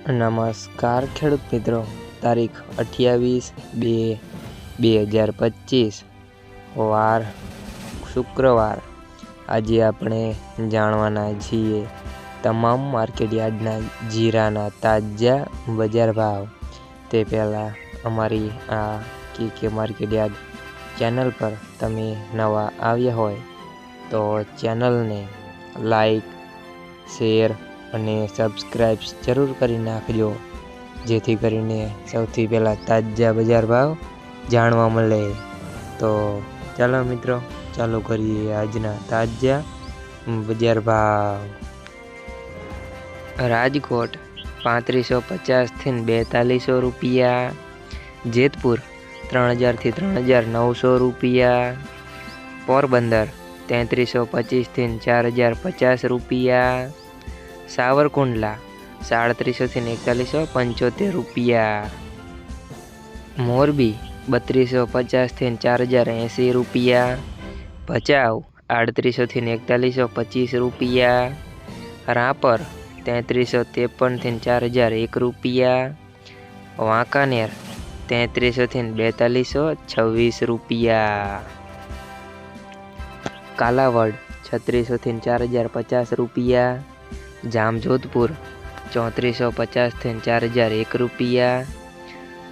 નમસ્કાર ખેડૂત મિત્રો, તારીખ 28/2/2025 વાર શુક્રવાર। આજે આપણે જાણવાના છીએ તમામ માર્કેટયાર્ડના જીરાના તાજા બજાર ભાવ। તે પહેલાં અમારી આ કે માર્કેટયાર્ડ ચેનલ પર તમે નવા આવ્યા હોય તો ચેનલને લાઈક, શેર અને સબસ્ક્રાઈબ જરૂર કરી નાખજો, જેથી કરીને સૌથી પહેલાં તાજા બજાર ભાવ જાણવા મળે। તો ચાલો મિત્રો, ચાલુ કરીએ આજના તાજા બજાર ભાવ। રાજકોટ 3550 થી 4200 રૂપિયા, જેતપુર 3000 થી 3900 રૂપિયા, પોરબંદર 3325 થી 4050 રૂપિયા, સાવરકુંડલા 3700 થી 4175 રૂપિયા, મોરબી 3250 થી 4080 રૂપિયા, ભચાઉ 3800 થી 4125 રૂપિયા, રાપર 3353 થી 4001 રૂપિયા, વાંકાનેર 3300 થી 4226 રૂપિયા, કાલાવડ 3600 થી 4050 રૂપિયા, જામજોધપુર 3450 થી 4001 રૂપિયા,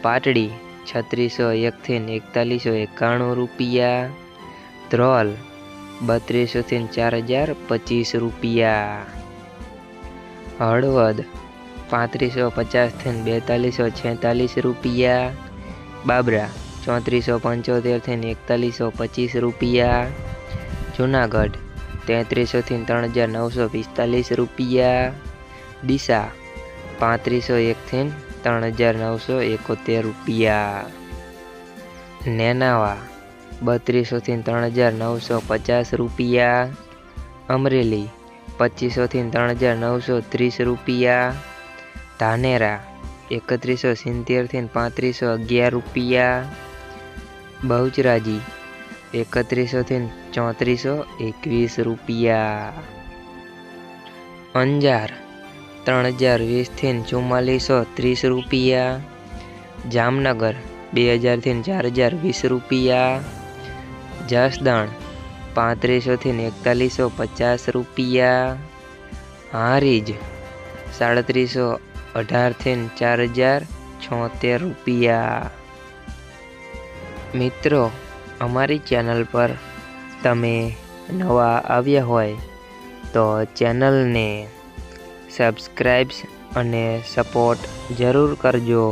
પાટડી 3601 થી 4191 રૂપિયા, ધ્રોલ 3200 થી 4025 રૂપિયા, હળવદ 3550 થી 4246 રૂપિયા, બાબરા 3475 થી 4125 રૂપિયા, જુનાગઢ 3300 થી 3945 રૂપિયા, ડીસા 3501 થી 3971 રૂપિયા, નેનાવા 3200 થી 3950 રૂપિયા, અમરેલી 2500 થી 3930 રૂપિયા, ધાનેરા 3170 થી 3511 રૂપિયા, બહુચરાજી 3100 થી 3421 રૂપિયા, અંજાર 3020 થી 4430 રૂપિયા, જામનગર 2000 થી 4020 રૂપિયા, જસદણ 3500 થી 4150 રૂપિયા, હારીજ 3718 થી 4076 રૂપિયા। મિત્રો, અમારી ચેનલ પર તમે નવા આવ્યા હોય તો ચેનલને સબસ્ક્રાઈબ અને સપોર્ટ જરૂર કરજો।